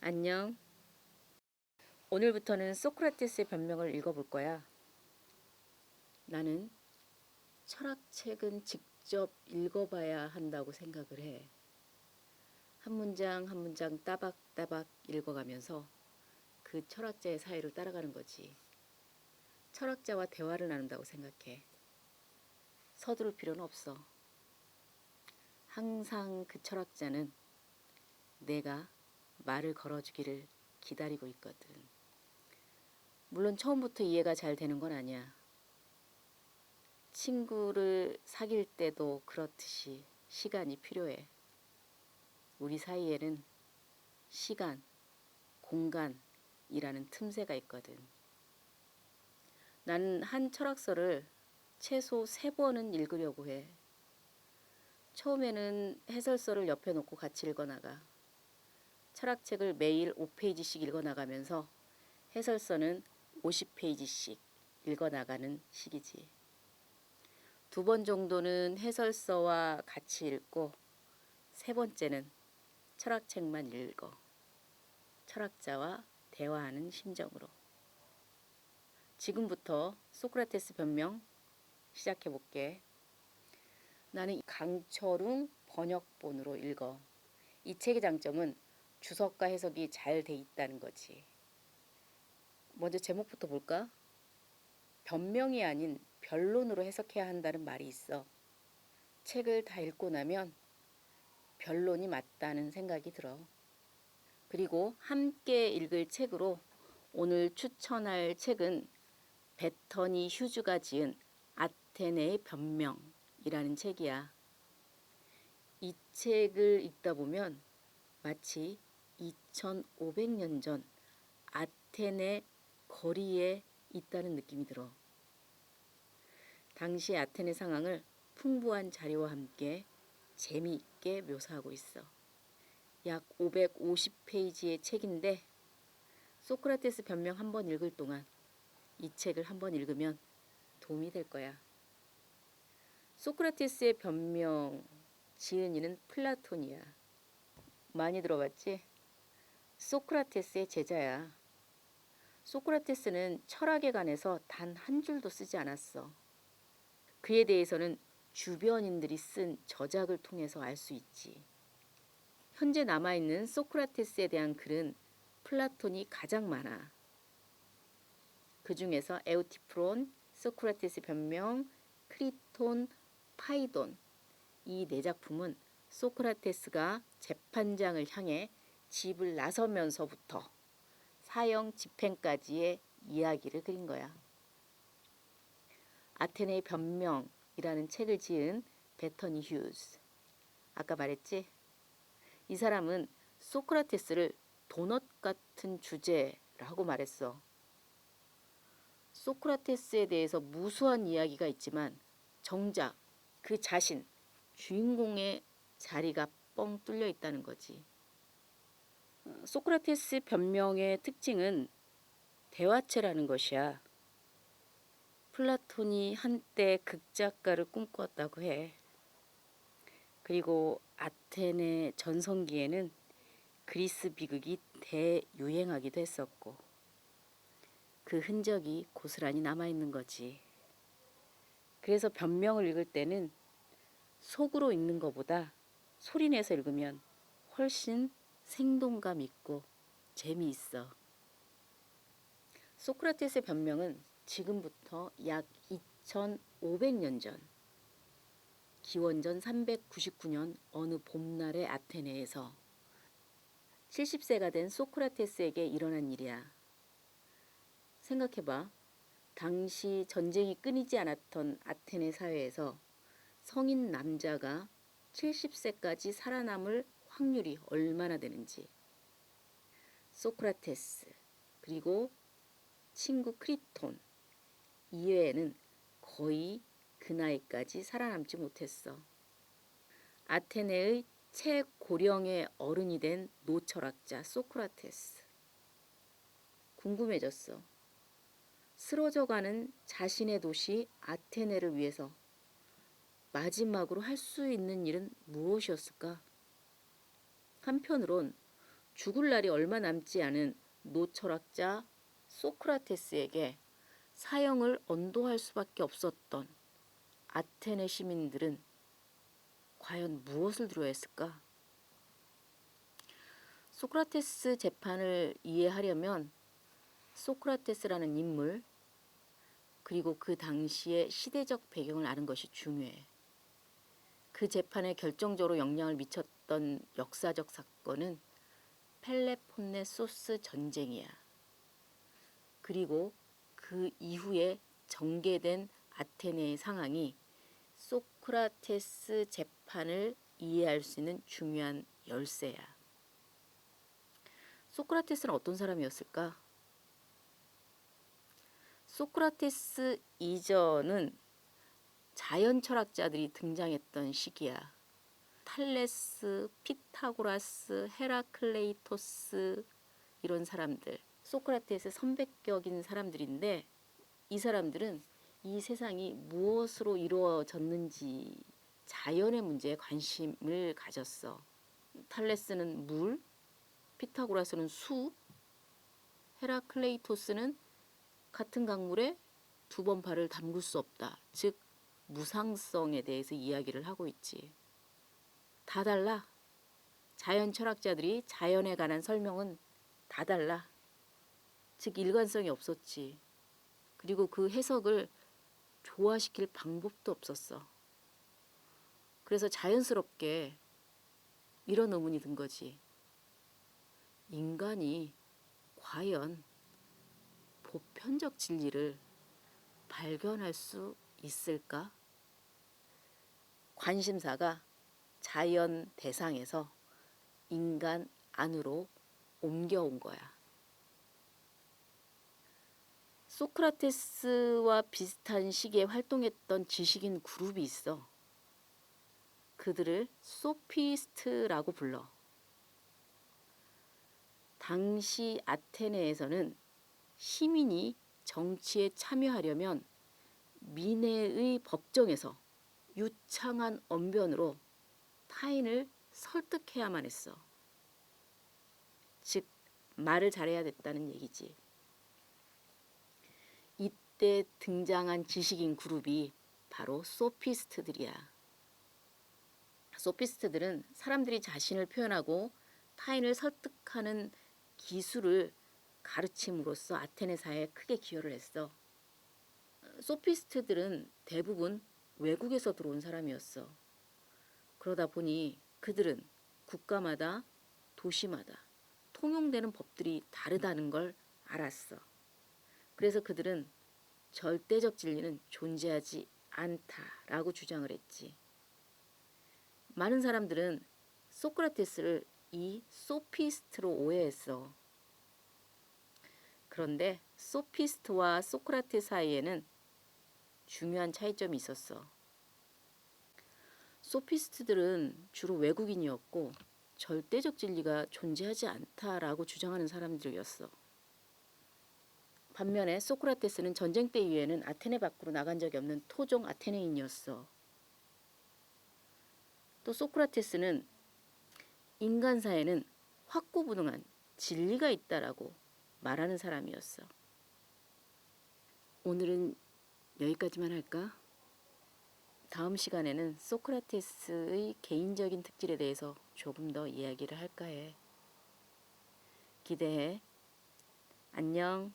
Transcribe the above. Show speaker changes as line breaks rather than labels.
안녕. 오늘부터는 소크라테스의 변명을 읽어볼 거야. 나는 철학책은 직접 읽어봐야 한다고 생각을 해. 한 문장 한 문장 따박따박 읽어가면서 그 철학자의 사회를 따라가는 거지. 철학자와 대화를 나눈다고 생각해. 서두를 필요는 없어. 항상 그 철학자는 내가 말을 걸어주기를 기다리고 있거든. 물론 처음부터 이해가 잘 되는 건 아니야. 친구를 사귈 때도 그렇듯이 시간이 필요해. 우리 사이에는 시간, 공간이라는 틈새가 있거든. 나는 한 철학서를 최소 3번은 읽으려고 해. 처음에는 해설서를 옆에 놓고 같이 읽어나가. 철학책을 매일 5페이지씩 읽어나가면서 해설서는 50페이지씩 읽어나가는 식이지. 2번 정도는 해설서와 같이 읽고 3번째는 철학책만 읽어. 철학자와 대화하는 심정으로. 지금부터 소크라테스 변명 시작해볼게. 나는 강철웅 번역본으로 읽어. 이 책의 장점은 주석과 해석이 잘 돼 있다는 거지. 먼저 제목부터 볼까? 변명이 아닌 변론으로 해석해야 한다는 말이 있어. 책을 다 읽고 나면 변론이 맞다는 생각이 들어. 그리고 함께 읽을 책으로 오늘 추천할 책은 베터니 휴즈가 지은 아테네의 변명이라는 책이야. 이 책을 읽다 보면 마치 2500년 전 아테네 거리에 있다는 느낌이 들어. 당시 아테네 상황을 풍부한 자료와 함께 재미있게 묘사하고 있어. 약 550페이지의 책인데 소크라테스 변명 한 번 읽을 동안 이 책을 한 번 읽으면 도움이 될 거야. 소크라테스의 변명 지은이는 플라톤이야. 많이 들어봤지? 소크라테스의 제자야. 소크라테스는 철학에 관해서 단 한 줄도 쓰지 않았어. 그에 대해서는 주변인들이 쓴 저작을 통해서 알 수 있지. 현재 남아있는 소크라테스에 대한 글은 플라톤이 가장 많아. 그 중에서 에우티프론, 소크라테스 변명, 크리톤, 파이돈 이 4작품은 소크라테스가 재판장을 향해 집을 나서면서부터 사형 집행까지의 이야기를 그린 거야. 아테네의 변명이라는 책을 지은 베터니 휴즈. 아까 말했지? 이 사람은 소크라테스를 도넛 같은 주제라고 말했어. 소크라테스에 대해서 무수한 이야기가 있지만 정작 그 자신, 주인공의 자리가 뻥 뚫려 있다는 거지. 소크라테스 변명의 특징은 대화체라는 것이야. 플라톤이 한때 극작가를 꿈꾸었다고 해. 그리고 아테네 전성기에는 그리스 비극이 대유행하기도 했었고 그 흔적이 고스란히 남아있는 거지. 그래서 변명을 읽을 때는 속으로 읽는 것보다 소리내서 읽으면 훨씬 생동감 있고 재미있어. 소크라테스의 변명은 지금부터 약 2500년 전 기원전 399년 어느 봄날의 아테네에서 70세가 된 소크라테스에게 일어난 일이야. 생각해봐. 당시 전쟁이 끊이지 않았던 아테네 사회에서 성인 남자가 70세까지 살아남을 확률이 얼마나 되는지. 소크라테스 그리고 친구 크리톤 이외에는 거의 그 나이까지 살아남지 못했어. 아테네의 최고령의 어른이 된 노철학자 소크라테스. 궁금해졌어. 쓰러져가는 자신의 도시 아테네를 위해서 마지막으로 할 수 있는 일은 무엇이었을까? 한편으론 죽을 날이 얼마 남지 않은 노철학자 소크라테스에게 사형을 언도할 수밖에 없었던 아테네 시민들은 과연 무엇을 두려워했을까? 소크라테스 재판을 이해하려면 소크라테스라는 인물, 그리고 그 당시의 시대적 배경을 아는 것이 중요해. 그 재판에 결정적으로 영향을 미쳤던 역사적 사건은 펠레폰네소스 전쟁이야. 그리고 그 이후에 전개된 아테네의 상황이 소크라테스 재판을 이해할 수 있는 중요한 열쇠야. 소크라테스는 어떤 사람이었을까? 소크라테스 이전은 자연 철학자들이 등장했던 시기야. 탈레스, 피타고라스, 헤라클레이토스 이런 사람들, 소크라테스 선배격인 사람들인데 이 사람들은 이 세상이 무엇으로 이루어졌는지 자연의 문제에 관심을 가졌어. 탈레스는 물, 피타고라스는 수, 헤라클레이토스는 같은 강물에 두 번 발을 담글 수 없다. 즉 무상성에 대해서 이야기를 하고 있지. 다 달라. 자연 철학자들이 자연에 관한 설명은 다 달라. 즉 일관성이 없었지. 그리고 그 해석을 조화시킬 방법도 없었어. 그래서 자연스럽게 이런 의문이 든 거지. 인간이 과연 보편적 진리를 발견할 수 있을까? 관심사가 자연 대상에서 인간 안으로 옮겨온 거야. 소크라테스와 비슷한 시기에 활동했던 지식인 그룹이 있어. 그들을 소피스트라고 불러. 당시 아테네에서는 시민이 정치에 참여하려면 민회의 법정에서 유창한 언변으로 타인을 설득해야만 했어. 즉 말을 잘해야 됐다는 얘기지. 이때 등장한 지식인 그룹이 바로 소피스트들이야. 소피스트들은 사람들이 자신을 표현하고 타인을 설득하는 기술을 가르침으로써 아테네 사회에 크게 기여를 했어. 소피스트들은 대부분 외국에서 들어온 사람이었어. 그러다 보니 그들은 국가마다 도시마다 통용되는 법들이 다르다는 걸 알았어. 그래서 그들은 절대적 진리는 존재하지 않다라고 주장을 했지. 많은 사람들은 소크라테스를 이 소피스트로 오해했어. 그런데 소피스트와 소크라테스 사이에는 중요한 차이점이 있었어. 소피스트들은 주로 외국인이었고 절대적 진리가 존재하지 않다라고 주장하는 사람들이었어. 반면에 소크라테스는 전쟁 때 이후에는 아테네 밖으로 나간 적이 없는 토종 아테네인이었어. 또 소크라테스는 인간 사회는 확고부동한 진리가 있다라고 말하는 사람이었어. 오늘은 여기까지만 할까? 다음 시간에는 소크라테스의 개인적인 특질에 대해서 조금 더 이야기를 할까 해. 기대해. 안녕.